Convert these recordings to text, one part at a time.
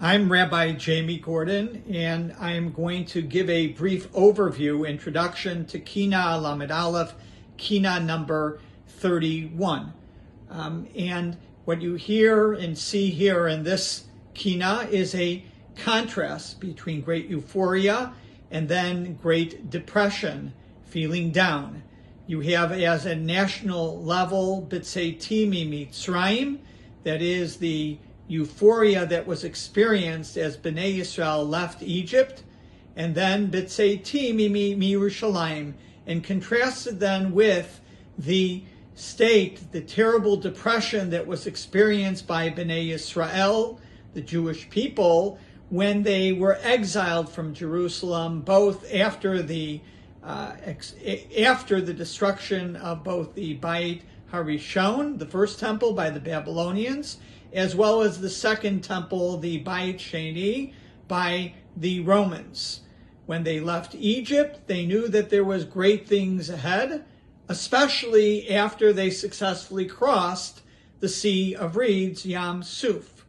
I'm Rabbi Jamie Gordon, and I'm going to give a brief overview, introduction to Kinnah Lamed Aleph, Kinnah number 31. And what you hear and see here in this Kinnah is a contrast between great euphoria and then great depression, feeling down. You have as a national level, B'tzei mi Mitzrayim, that is the euphoria that was experienced as Bnei Yisrael left Egypt, and then B'tzei mi Yerushalayim, and contrasted then with the state, the terrible depression that was experienced by Bnei Yisrael, the Jewish people, when they were exiled from Jerusalem, both after the destruction of both the Beit Harishon, the first temple, by the Babylonians, as well as the second temple, the Beit Sheni, by the Romans. When they left Egypt, they knew that there was great things ahead, especially after they successfully crossed the Sea of Reeds, Yam Suf.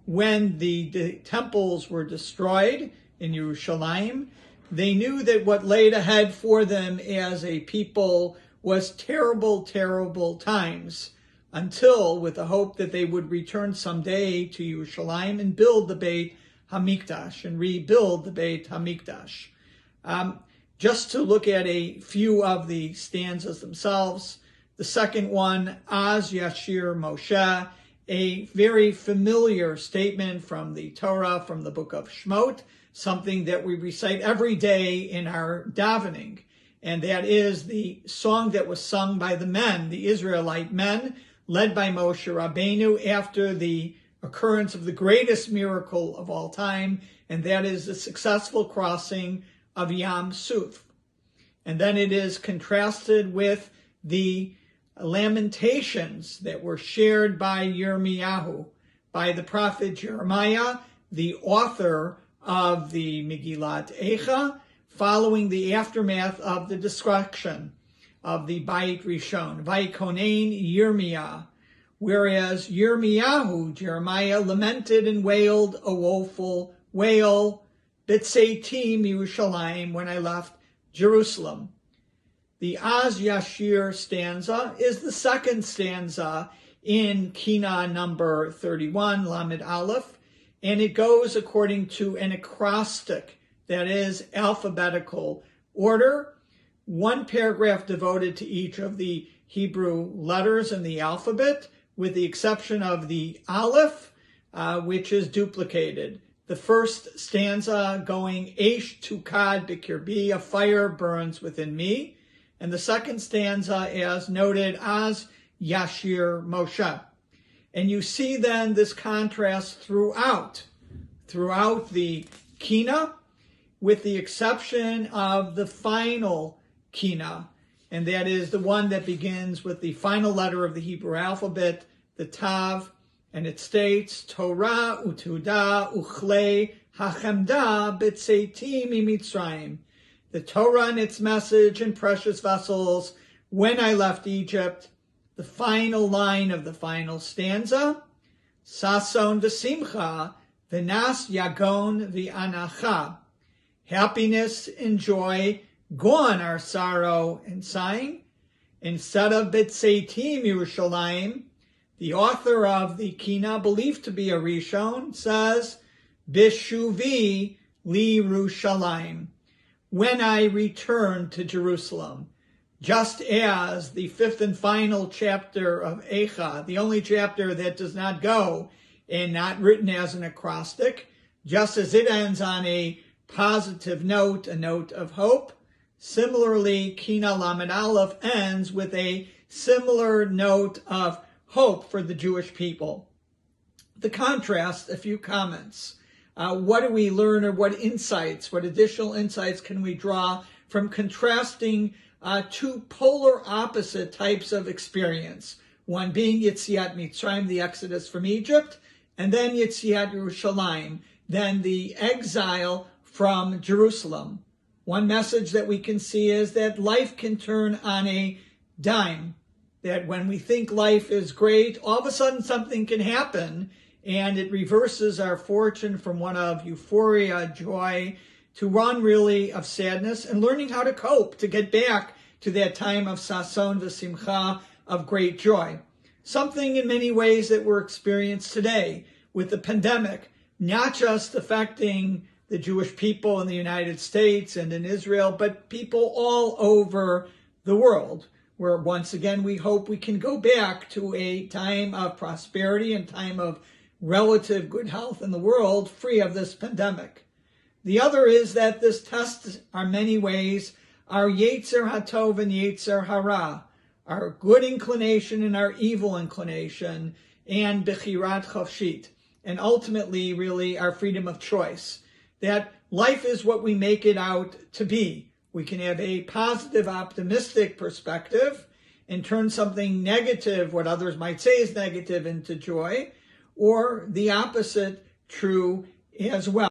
When the temples were destroyed in Yerushalayim, they knew that what laid ahead for them as a people was terrible, terrible times, until, with the hope that they would return someday to Yerushalayim and build the Beit HaMikdash and rebuild the Beit HaMikdash. Just to look at a few of the stanzas themselves, the second one, Az Yashir Moshe, a very familiar statement from the Torah, from the book of Shemot, something that we recite every day in our davening. And that is the song that was sung by the men, the Israelite men, led by Moshe Rabbeinu after the occurrence of the greatest miracle of all time, and that is the successful crossing of Yam Suf. And then it is contrasted with the lamentations that were shared by Yirmiyahu, by the prophet Jeremiah, the author of the Megillat Eicha, following the aftermath of the destruction of the Beit Rishon, Vaikonein Yirmiyah, whereas Yirmiyahu, Jeremiah, lamented and wailed a woeful wail, B'tzei Yerushalayim, when I left Jerusalem. The Az Yashir stanza is the second stanza in Kinnah number 31, Lamed Aleph, and it goes according to an acrostic, that is alphabetical order, one paragraph devoted to each of the Hebrew letters in the alphabet, with the exception of the Aleph, which is duplicated. The first stanza going, Eish tukad b'kirbi, a fire burns within me. And the second stanza, as noted, Az Yashir Moshe. And you see then this contrast throughout the Kinnah, with the exception of the final Kinnah, and that is the one that begins with the final letter of the Hebrew alphabet, the Tav, and it states, Torah u'tuda uchlei hachemda b'tzei mi Mitzrayim. The Torah and its message and precious vessels when I left Egypt. The final line of the final stanza, Sason v'simcha v'nas yagon v'anacha. Happiness and joy, gone are sorrow and sighing. Instead of B'tzei Yerushalayim, the author of the Kinnah, believed to be a Rishon, says, Bishuvi li Yerushalayim, when I return to Jerusalem. Just as the fifth and final chapter of Eicha, the only chapter that does not go and not written as an acrostic, just as it ends on a positive note, a note of hope, similarly, Kinnah Lamed Aleph ends with a similar note of hope for the Jewish people. The contrast, a few comments. What do we learn, or what additional insights can we draw from contrasting two polar opposite types of experience? One being Yetziat Mitzrayim, the exodus from Egypt, and then Yetziat Yerushalayim, then the exile from Jerusalem. One message that we can see is that life can turn on a dime, that when we think life is great, all of a sudden something can happen and it reverses our fortune from one of euphoria, joy, to one really of sadness, and learning how to cope, to get back to that time of sason v'simcha, of great joy. Something in many ways that we're experiencing today with the pandemic, not just affecting the Jewish people in the United States and in Israel, but people all over the world, where once again we hope we can go back to a time of prosperity and time of relative good health in the world, free of this pandemic. The other is that this tests in many ways our Yetzer HaTov and Yetzer Hara, our good inclination and our evil inclination, and Bechirat Chofshit, and ultimately really our freedom of choice. That life is what we make it out to be. We can have a positive, optimistic perspective and turn something negative, what others might say is negative, into joy, or the opposite true as well.